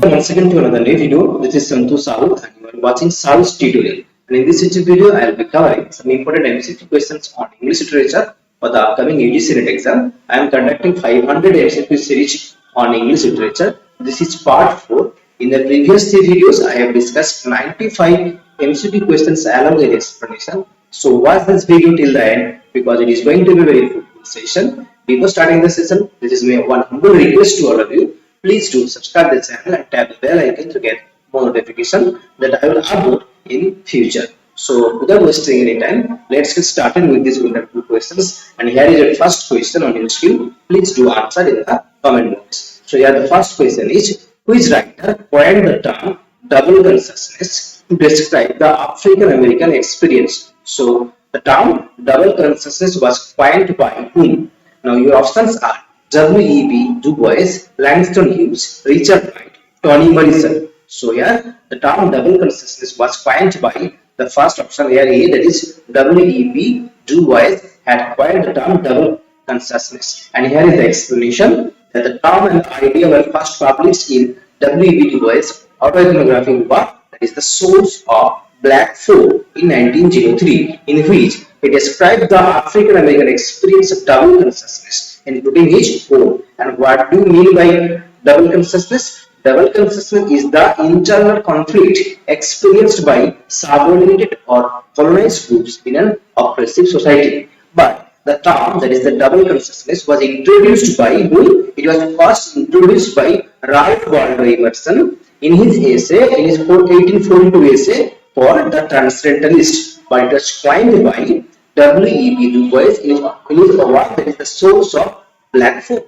Once again to another new video. This is Santu Sahu and you are watching Sahu's tutorial. And in this video, I will be covering some important MCQ questions on English literature for the upcoming UGC NET exam. I am conducting 500 MCQ series on English literature. This is part 4. In the previous 3 videos, I have discussed 95 MCQ questions along with explanation. So watch this video till the end because it is going to be a very fruitful session. Before starting the session, this is my one humble request to all of you. Please do subscribe the channel and tap the bell icon to get more notification that I will upload in future. So without wasting any time, let's get started with these wonderful questions. And here is your first question on your screen. Please do answer in the comment box. So here the first question is, which writer coined the term double consciousness to describe the African American experience? So the term double consciousness was coined by whom? Now your options are W.E.B. Du Bois, Langston Hughes, Richard Wright, Toni Morrison. So here the term double consciousness was coined by the first option here A, that is W.E.B. Du Bois had coined the term double consciousness. And here is the explanation that the term and the idea were first published in W.E.B. Du Bois' autoethnographic work, that is the Souls of Black Folk in 1903, in which he described the African American experience of double consciousness, including his own. And what do you mean by double consciousness? Double consciousness is the internal conflict experienced by subordinated or colonized groups in an oppressive society. But the term, that is the double consciousness, was introduced by who? It was first introduced by Ralph Waldo Emerson in his essay, in his 1842 essay for the Transcendentalist. But it was coined by W.E.B. Du Bois in his work, that is the Source of Black Folk.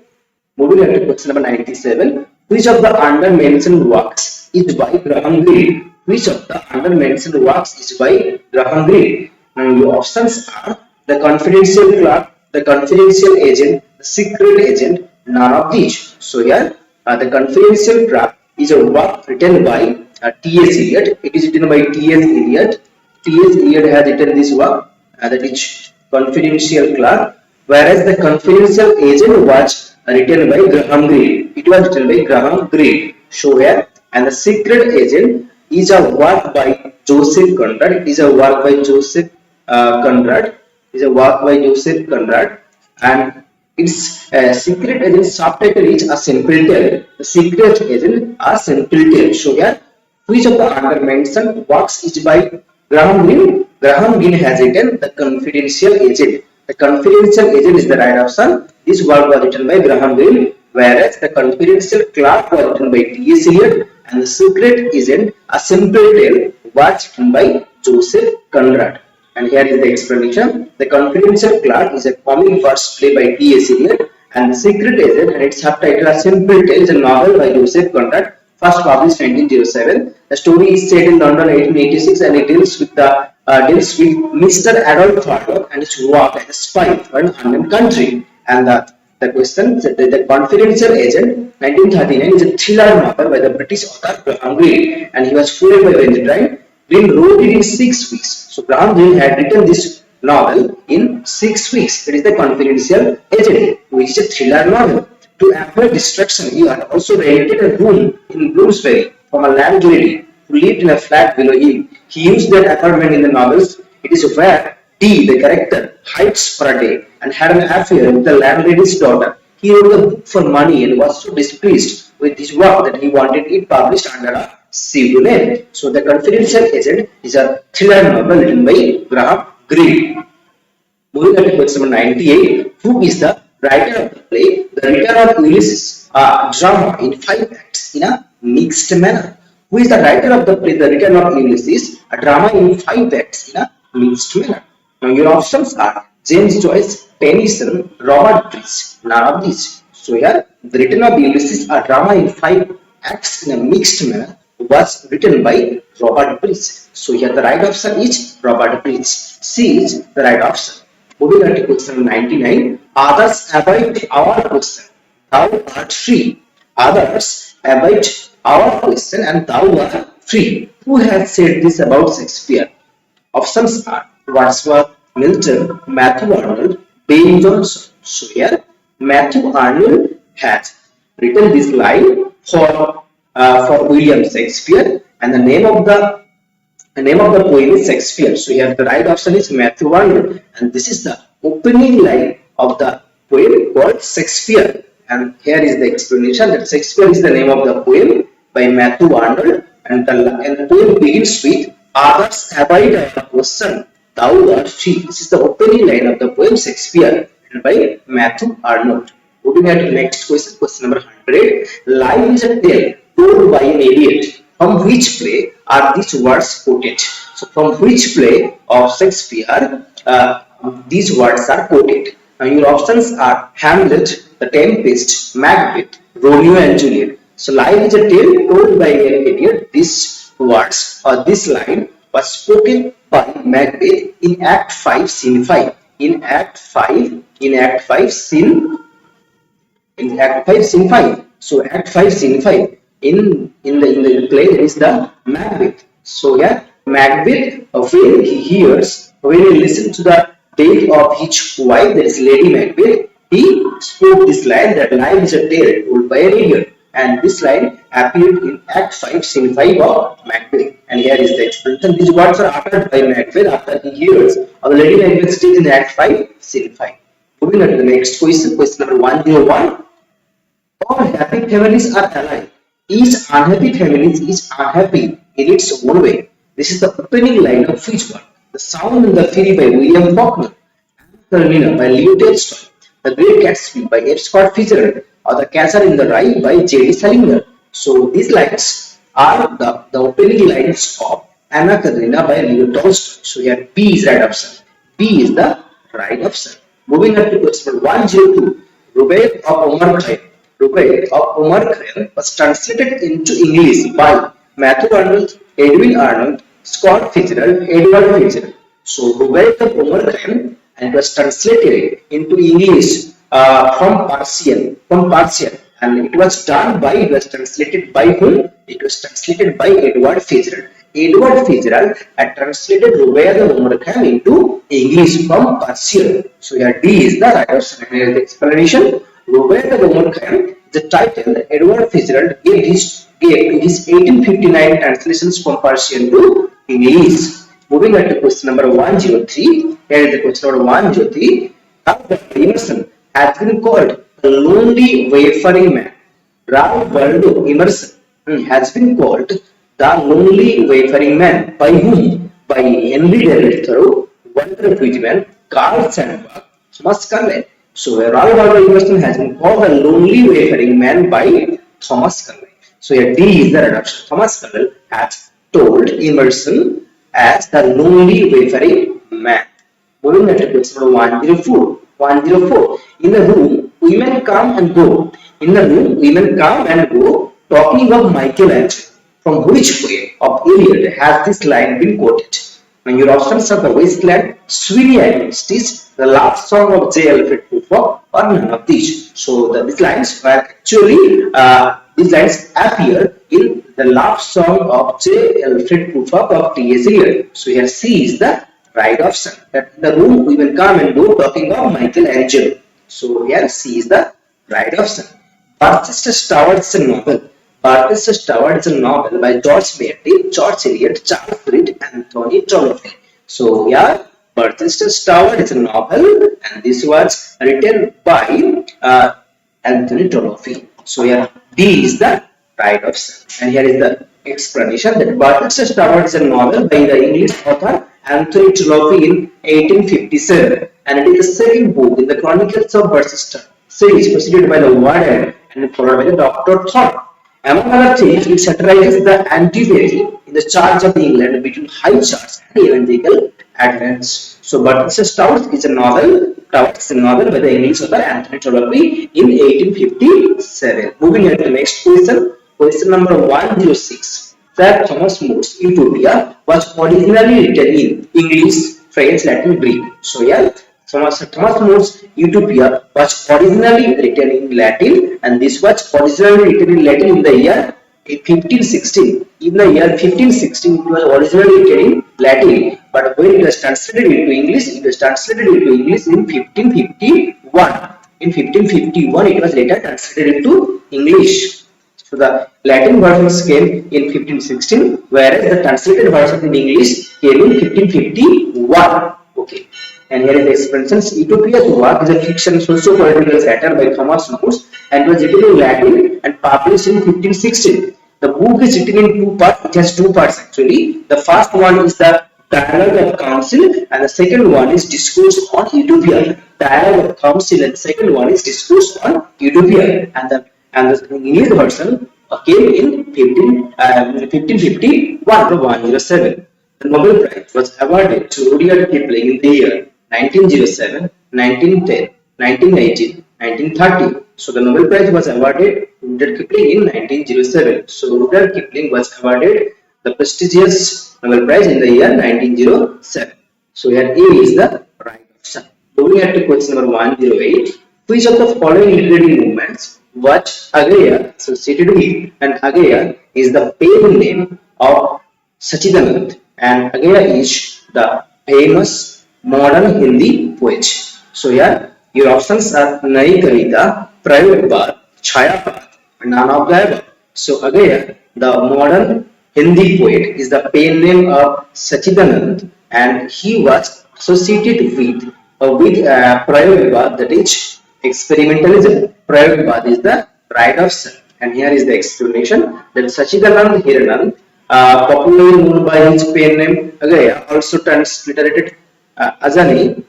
Moving on to question number 97. Which of the under mentioned works is by Graham Greene? Which of the under mentioned works is by Graham Greene? Now your options are the confidential clerk, the confidential agent, the secret agent, none of these. So here the confidential clerk is a work written by T.S. Eliot. It is written by T.S. Eliot. T.S. Eliot has written this work, that is confidential clerk, whereas the confidential agent was written by Graham Greene. It was written by Graham Greene. So here, and the secret agent is a work by Joseph Conrad. It is a work by Joseph Conrad. It is a work by Joseph Conrad, and its secret agent subtitle is A Simple Tale. The secret agent, A Simple Tale. So here, which of the under mentioned works is by Graham Greene? Graham Greene has written The Confidential Agent. The Confidential Agent is the right option. This work was written by Graham Greene, whereas the Confidential Clerk was written by T.S. Eliot, and the Secret Agent, A Simple Tale, was written by Joseph Conrad. And here is the explanation. The Confidential Clerk is a comic verse play by T.S. Eliot, and the Secret Agent and its subtitle A Simple Tale is a novel by Joseph Conrad, first published 1907. The story is set in London 1886, and it deals with Mr. Adolf Harlock and his work as a spy for an unknown country. And the question, the Confidential Agent 1939 is a thriller novel by the British author Graham Greene, and he was fooled by Valentine. Greene wrote it in 6 weeks. So Graham Greene had written this novel in 6 weeks. It is the Confidential Agent, which is a thriller novel. To avoid distraction, he had also rented a room in Bloomsbury from a landlady who lived in a flat below him. He used that apartment in the novels. It is where D, the character, hides for a day and had an affair with the landlady's daughter. He wrote the book for money and was so displeased with his work that he wanted it published under a pseudonym. So the Confidential Agent is a thriller novel written by Graham Greene. Moving on to question number 98. Who is the writer of the play The Return of Ulysses, a drama in 5 acts in a mixed manner? Who is the writer of the play The Return of Ulysses, a drama in 5 acts in a mixed manner? Now your options are James Joyce, Tennyson, Robert Bruce, none of these. So here, The Return of Ulysses, a drama in 5 acts in a mixed manner, was written by Robert Bruce. So here the right option is Robert Bruce. C is the right option. Moving on to question 99. Others avoid our question, thou art free. Others avoid our question and thou art free. Who has said this about Shakespeare? Options are Wordsworth, Milton, Matthew Arnold, Ben Jonson. So here Matthew Arnold has written this line for for William Shakespeare, and the name of the poem is Shakespeare. So here the right option is Matthew Arnold, and this is the opening line of the poem called Shakespeare. And here is the explanation that Shakespeare is the name of the poem by Matthew Arnold, and the poem begins with "Others abide our question, thou art free." This is the opening line of the poem Shakespeare by Matthew Arnold. Moving on to the next question, question number 100. Life is a tale told by an idiot. From which play are these words quoted? So, from which play of Shakespeare these words are quoted? Now, your options are Hamlet, The Tempest, Macbeth, Romeo and Juliet. So, life is a tale told by an idiot. These words or this line was spoken by Macbeth in Act 5, Scene 5. In Act 5, Scene Act 5, Scene 5. So Act 5, Scene 5. In the play there is the Macbeth. So yeah, Macbeth when he listens to the death of his wife, that is Lady Macbeth, he spoke this line that life is a tale told by an idiot. And this line appeared in Act 5, Scene 5 of Macbeth. And here is the explanation. These words are uttered by Macbeth after he hears of Lady Macbeth's death in Act 5, Scene 5. Moving on to the next question, question number 101. All happy families are alive. Each unhappy family is unhappy in its own way. This is the opening line of which one? The Sound and the Fury by William Faulkner, Carolina by Leo Tolstoy, The Great Gatsby by F. Scott Fitzgerald, or The Catcher in the Rye by J.D. Salinger. So these lines are the opening lines of Anna Karenina by Leo Tolstoy. So here B is right option. B is the right option. Moving on to question 102. Rubaiyat of Omar Khayyam. Rubaiyat of Omar Khayyam was translated into English by Matthew Arnold, Edwin Arnold, Scott Fitzgerald, Edward Fitzgerald. So Rubaiyat of Omar Khayyam, and it was translated into English from Persian, and it was translated by whom? It was translated by Edward Fitzgerald. Edward Fitzgerald had translated Rubaiyat of Omar Khayyam into English from Persian. So here D is the right option. Here is the explanation. Rubaiyat of Omar Khayyam, the title that Edward Fitzgerald gave to his 1859 translations from Persian to English. Moving on to question number 103. Here is the question number 103. Ralph Emerson has been called the lonely wayfaring man. Ralph Waldo Emerson has been called the lonely wayfaring man by whom? By Henry David Thoreau, Walter Whitman, Carl Sandburg, Thomas Carlyle. So Ralph Waldo Emerson has been called the lonely wayfaring man by Thomas Carlyle. So here D is the right option. Thomas Carlyle has told Emerson as the lonely wayfaring man. Moving on to question number 104. 104. In the room, women come and go. Talking of Michelangelo. From which play of Iliad has this line been quoted? Now your options are The Wasteland, Sweeney Amnesties, The Love Song of J. Alfred Prufrock, or none of these. So these lines appear in The Love Song of J. Alfred Prufrock of T.S. Eliot. So here C is the right option. That in the room we will come and go talking of Michelangelo. So here C is the right option. Barchester's Tower is a novel. Barchester's Tower is a novel by George Meredith, George Eliot, Charles Reed, Anthony Trollope. So yeah, Barchester's Tower is a novel, and this was written by Anthony Trollope. So here D is the right option. And here is the explanation that Barchester's Tower is a novel by the English author Anthony Trollope in 1857, and it is the second book in the Chronicles of Barchester series, preceded by the Warden and followed by the Dr. Thorpe. Among other things, it satirizes the antipathy in the Church of England between high church and evangelical adherents. So, Barchester's Tower is a novel by the English author Anthony Trollope in 1857. Moving on to the next question, question number 106. Sir Thomas More's Utopia was originally written in English, French, Latin, Greek. So, yeah, Thomas More's Utopia was originally written in Latin, and this was originally written in Latin in the year 1516. In the year 1516, it was originally written in Latin, but when it was translated into English, it was translated into English in 1551. In 1551, it was later translated into English. So the Latin versions came in 1516, whereas the translated version in English came in 1551. Okay. And here is the expressions. Utopia's work is a fiction socio-political satire by Thomas More and was written in Latin and published in 1516. The book is written in two parts. It has two parts actually. The first one is the Dialogue of Council and the second one is Discourse on Utopia. Dialogue of Council and the second one is Discourse on Utopia. And the English version came in 1551 to 107. The Nobel Prize was awarded to Rudyard Kipling in the year 1907, 1910, 1919, 1930. So the Nobel Prize was awarded to Rudyard Kipling in 1907. So Rudyard Kipling was awarded the prestigious Nobel Prize in the year 1907. So here A is the right option. Moving on to question number 108. Which of the following literary movements was Agaya associated with? And Agaya is the pen name of Sachidanand, and Agaya is the famous modern Hindi poet. So here your options are Nai Kavita, Prayogpad, Chayapad, and none of the above. So Agaya, the modern Hindi poet, is the pen name of Sachidanand, and he was associated with Prayogpad, that is experimentalism. Prayogpad is the right option, and here is the explanation that Sachidanand Hiranand, popularly known by his pen name Agaya, also transliterated Azani,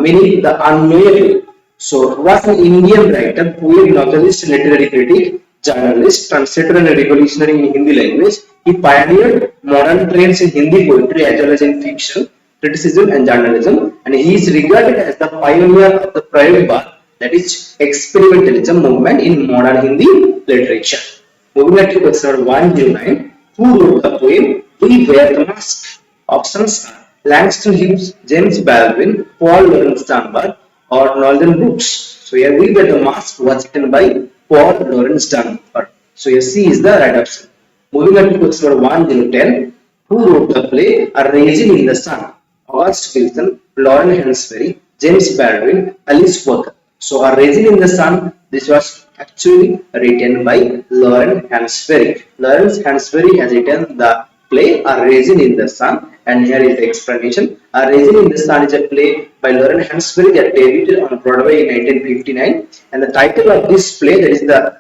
meaning the unknowable. So, was an Indian writer, poet, novelist, literary critic, journalist, translator, and a revolutionary in Hindi language. He pioneered modern trends in Hindi poetry as well as in fiction, criticism, and journalism, and he is regarded as the pioneer of the Prayogpad, that is experimentalism movement in modern Hindi literature. Moving on to question number 109. Who wrote the poem We Wear the Mask? Options are Langston Hughes, James Baldwin, Paul Laurence Dunbar, or Northern Brooks. So here We Wear the Mask was written by Paul Laurence Dunbar. So here C is the right option. Moving on to question number 110. Who wrote the play A Raisin in the Sun? August Wilson, Lauren Hansberry, James Baldwin, Alice Walker. So A Raisin in the Sun, this was actually written by Lauren Hansberry. Lawrence Hansberry has written the play A Raisin in the Sun, and here is the explanation. A Raisin in the Sun is a play by Lauren Hansberry that debuted on Broadway in 1959, and the title of this play, that is the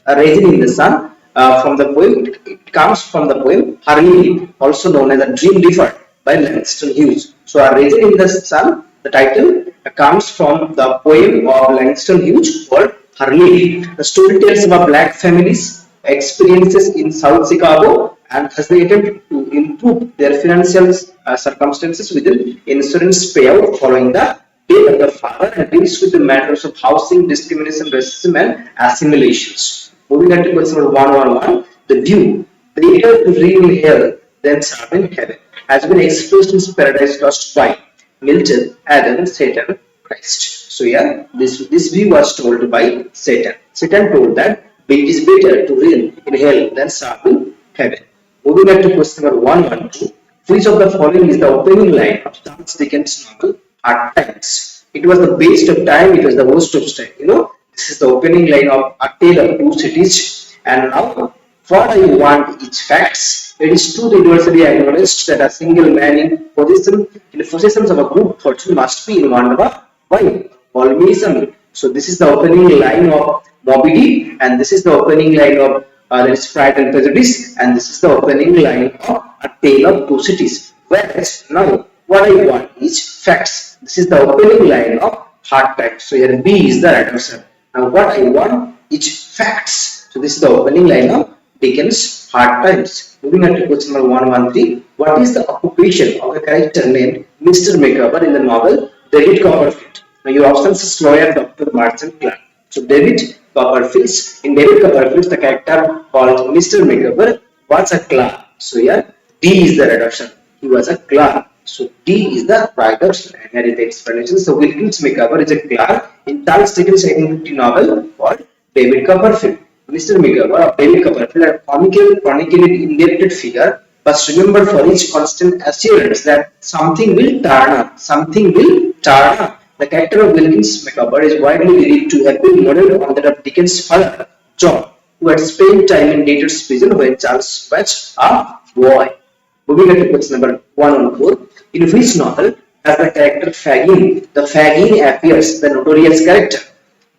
A Raisin in the Sun, from the poem, it comes from the poem Harley, also known as A Dream Deferred by Langston Hughes. So A Raisin in the Sun, the title comes from the poem of Langston Hughes called Harley. The story tells about black families' experiences in South Chicago and as they attempt to improve their financial circumstances with an insurance payout following the death of the father, and deals with the matters of housing, discrimination, racism, and assimilations. Moving on to question number 111. The view, better to live in hell than serve in heaven, has been expressed in Paradise Lost by Milton, Adam, Satan, Christ. So yeah, this view was told by Satan. Satan told that it is better to reign in hell than serve in heaven. Moving on to question number 112. Which of the following is the opening line of Charles Dickens' novel Hard Times? It was the best of time, it was the worst of time. You know, this is the opening line of A Tale of Two Cities. And now, what I want is facts. It is too universally acknowledged that a single man in possession of a good fortune must be in want of a wife. Always a man. So this is the opening line of Moby Dick, and this is the opening line of that is Pride and Prejudice, and this is the opening line of A Tale of Two Cities. Whereas now, what I want is facts. This is the opening line of Hard Times. So here B is the right answer. Now what I want is facts. So this is the opening line of Dickens' Hard Times. Moving on to question number 113. What is the occupation of a character named Mr. Micawber in the novel David Copperfield? Now your options is lawyer, doctor, merchant, clerk. So David Copperfield, in David Copperfield, the character called Mr. Micawber was a clerk. So here D is the right option. He was a clerk. So D is the right option. And here is the explanation. So Wilkins Micawber is a clerk in Charles Dickens' 1850 novel called David Copperfield. Mr. Micawber of David Copperfield, a chronically indebted figure, but remembered for his constant assurance that something will turn up. Something will turn up. The character of Wilkins Micawber is widely believed to have been modeled on that of Dickens' father, John, who had spent time in debtor's prison when Charles was a boy. Moving on to question number 114. In which novel has the character Fagin? The Fagin appears, the notorious character.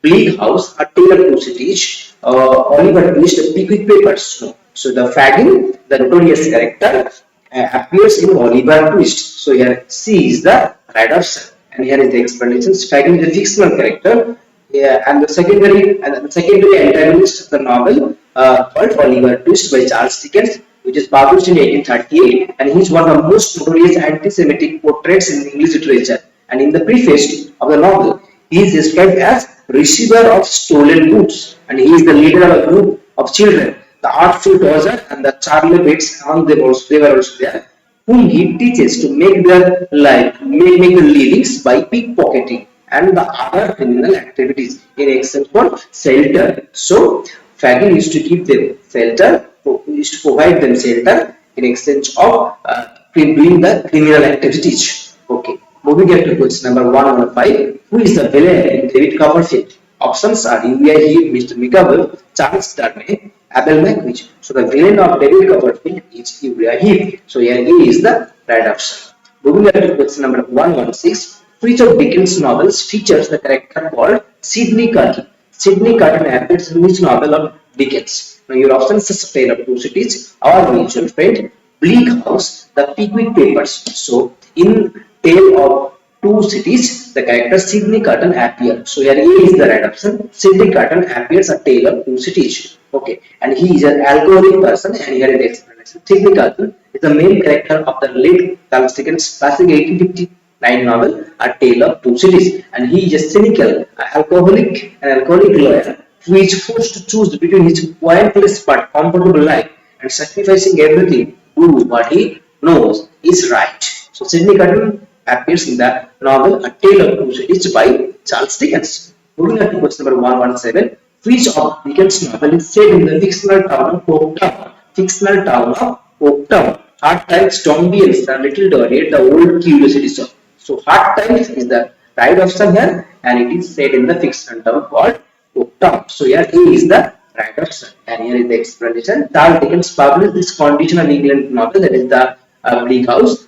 Bleak House, A Tale of Two Cities, Oliver Twist, Pickwick Papers. No. So the Fagin, the notorious character, appears in Oliver Twist. So here C is the right option, and here is the explanation. Fagin is a fictional character, yeah, and the secondary antagonist of the novel called Oliver Twist by Charles Dickens, which is published in 1838, and he is one of the most notorious anti-Semitic portraits in English literature. And in the preface of the novel, he is described as receiver of stolen goods, and he is the leader of a group of children, the artful Dodger and the Charlie Bates among them also, they were also there, whom he teaches to make their life, make their livings by pickpocketing and the other criminal activities in exchange for shelter. So Fagin used to give them shelter, used to provide them shelter in exchange of doing the criminal activities. Okay. Moving on to question number 115. Who is the villain in David Copperfield? Options are Uriah Heep, Mr. Micawber, Charles Darnay, Abel McWitch. So the villain of David Copperfield is Uriah Heep. So here A is the right option. Moving on to question number 116. Which of Dickens' novels features the character called Sidney Carton? Sidney Carton appears in which novel of Dickens? Now your options are A Tale of Two Cities, Our Mutual Friend, Bleak House, The Pickwick Papers. So in Tale of Two Cities, the character Sidney Carton appears. So here A is the right option. Sidney Carton appears a Tale of Two Cities. Okay, and he is an alcoholic person, and here is the explanation. Sidney Carton is the main character of the late Charles Dickens' classic 1859 novel A Tale of Two Cities, and he is a cynical, alcoholic lawyer who is forced to choose between his pointless but comfortable life and sacrificing everything to do what he knows is right. So Sidney Carton appears in the novel A Tale of Two Cities by Charles Dickens. Moving on to question number 117. Which of Dickens' novel is set in the fictional town of Hopetown? Fictional town of Hopetown. Hard Times, Dombey and the Little Dorian, the Old Curiosity Shop. So Hard Times is the right option here, and it is set in the fictional town called Hopetown. So here A is the right option, and here is the explanation. Charles Dickens published this condition of England novel, that is the Bleak House.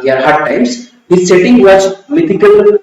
Here Hard Times. His setting was mythical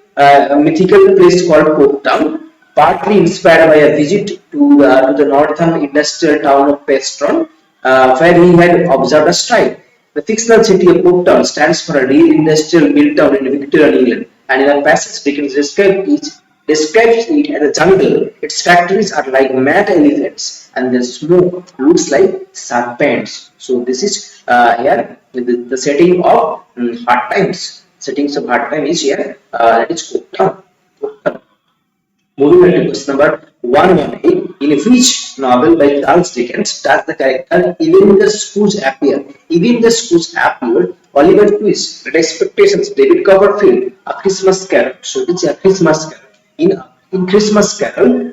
place called Hopetown, partly inspired by a visit to the northern industrial town of Preston, where he had observed a strike. The fictional city of Hopetown stands for a real industrial mill town in Victorian England, and in a passage Dickens describes it as a jungle. Its factories are like mad elephants, and the smoke looks like serpents. So this is here the setting of Hard Times. Settings of Hard Time is here, that is Hopetown. Moving on to question number 118. In which novel by Charles Dickens does the character Evening the Scrooge appear? Evening the Scrooge appeared, Oliver Twist, Great Expectations, David Copperfield, A Christmas Carol. So it's A Christmas Carol. In Christmas Carol,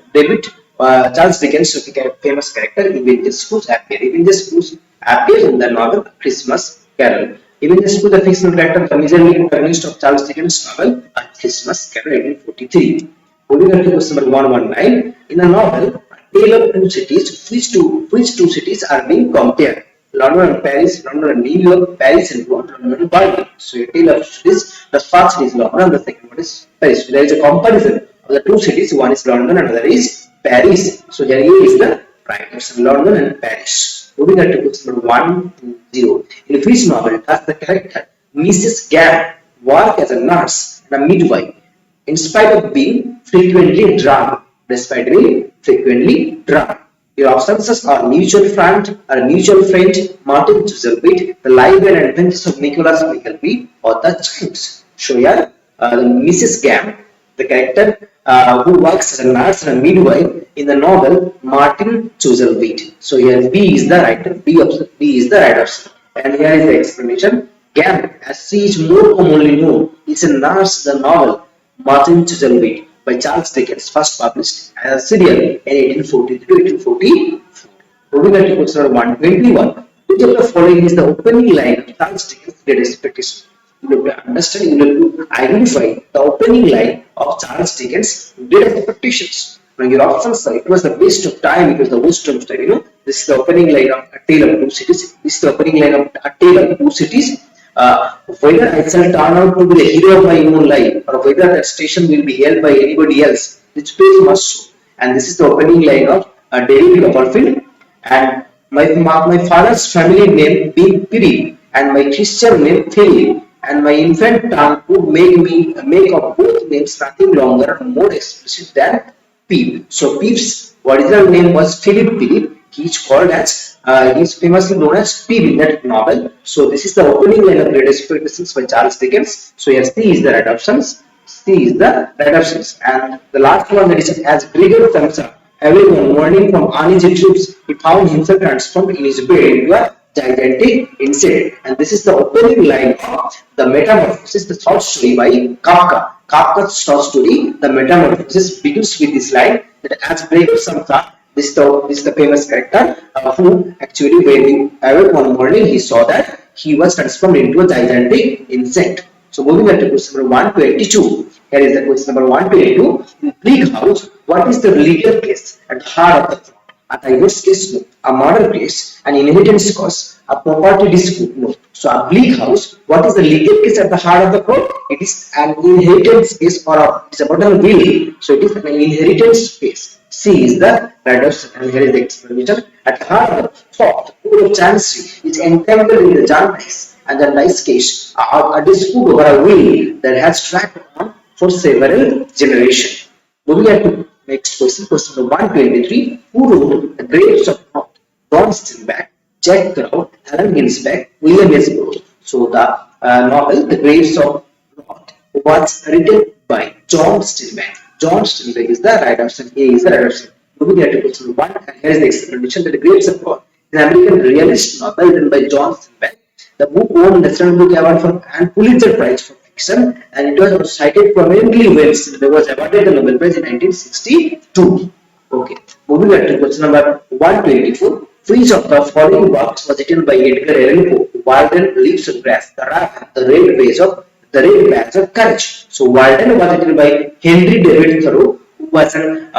Charles Dickens, the famous character, Evening the Scrooge appear. Evening the Scrooge appears in the novel Christmas Carol. Even the Scrooge, the fictional character, the miserly protagonist of Charles Dickens' novel A Christmas Carol, 1843. Moving on to question number 119. In the novel A Tale of Two Cities, which two cities are being compared? London and Paris, London and New York, Paris and Rome, London and Berlin. So A Tale of Two Cities, the first is London and the second one is Paris. So there is a comparison of the two cities, one is London and the other is Paris. So here is the right answer, London and Paris. Moving on to question number 120. In which novel does the character Mrs. Gamp work as a nurse and a midwife in spite of being frequently drunk? Despite being frequently drunk. Your options are Mutual Friend, Martin Chuzzlewit, The Life and Adventures of Nicholas Nickleby, or The Chimes. So here, Mrs. Gamp, the character who works as a nurse and a midwife in the novel Martin Chuzzlewit. So here B is the right option. And here is the explanation. Gamp, as she is more commonly known, is a nurse. The novel Martin Chuzzlewit by Charles Dickens, first published as a serial in 1843 to 1844. Moving on to question number 121. Which of the following is the opening line of Charles Dickens' Great Expectations? You have to understand, you have to identify the opening line of Charles Dickens' Great Expectations. Now your options are, it was the waste of time, it was the waste of time. This is the opening line of A Tale of Two Cities. This is the opening line of A Tale of Two Cities. Whether I shall turn out to be the hero of my own life, or whether that station will be held by anybody else, which page must show. And this is the opening line of David Copperfield. And my father's family name being Piri, and my Christian name Philip, and my infant tongue would make of both names nothing longer and more explicit than Peep. So Peep's original name was Philip Peep. He is called as he is famously known as Peep in that novel. So this is the opening line of Great Expectations by Charles Dickens. So here C is the right options. C is the right options. And the last one, that is, as Gregor comes up every one morning from uneasy trips, he found himself transformed in his bed into a gigantic insect. And this is the opening line of The Metamorphosis, the short story by Kafka. Kafka's short story, The Metamorphosis, begins with this line that as Gregor comes up, this is the famous character who actually, when he awoke one morning, he saw that he was transformed into a gigantic insect. So moving on to question number 122. Here is the question number 122. In Bleak House, what is the legal case at the heart of the plot? A divorce case? No. A murder case? An inheritance cause? A property dispute? No. So a Bleak House, what is the legal case at the heart of the plot? It is an inheritance case, or it is about a will. So it is an inheritance case. C is the right option, and here is the explanation. At the heart of the plot, the code of chancery is entangled in the Jarndyce and the Dice case, a dispute over a will that has dragged on for several generations. Moving on to next question, question number 123. Who wrote The Grapes of Wrath? John Steinbeck, Jack Kerouac, Allen Ginsberg, William S. Burroughs. So the novel The Grapes of Wrath was written by John Steinbeck. John Steinbeck is the right option. A is the right option. Moving on to question 1, and here is the explanation that The Grapes of Wrath is an American realist novel written by John Steinbeck. The book won National Book Award and Pulitzer Prize for fiction, and it was cited prominently when it was awarded the Nobel Prize in 1962. Okay, moving on to question number 124. Which of the following works was written by Edgar Allan Poe? Walden, Leaves of Grass, The Raven, The Red Badge of Courage. So Walden was written by Henry David Thoreau, who was an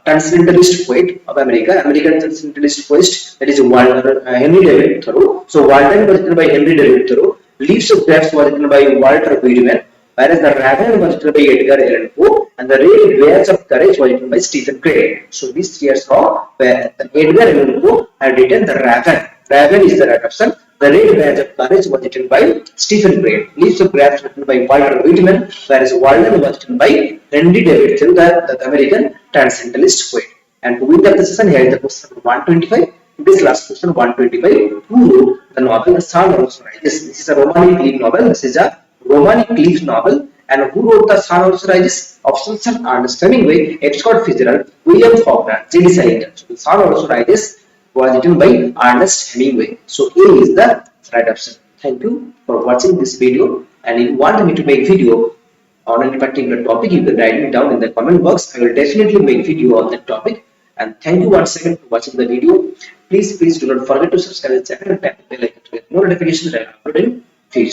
transcendentalist poet of American transcendentalist poet, that is Henry David Thoreau. So Walden was written by Henry David Thoreau. Leaves of Grass was written by Walter Whitman, whereas The Raven was written by Edgar Allan Poe, and The Red Badge of Courage was written by Stephen Crane. So these three are saw where Edgar Allan Poe had written The Raven. Raven is the right option. The Red Badge of Courage was written by Stephen Crane. Leaves of Grass was written by Walter Whitman, whereas Walden was written by Henry David Thoreau, the American transcendentalist poet. And to win the session, here is the question 125. This last question 125. Who wrote the novel The Sun Also Rises? This is a Romani Cliff novel. This is a Romani Cliff novel. And who wrote The Sun Also Rises? Options are Ernest Hemingway, F. Scott Fitzgerald, William Faulkner, J.D. Salinger. So The Sun Also Rises was written by Ernest Hemingway. So A is the right option. Thank you for watching this video. And if you want me to make video on any particular topic, you can write me down in the comment box. I will definitely make video on that topic. And thank you once again for watching the video. Please do not forget to subscribe to the channel and tap the bell icon to get more notifications that I upload in future.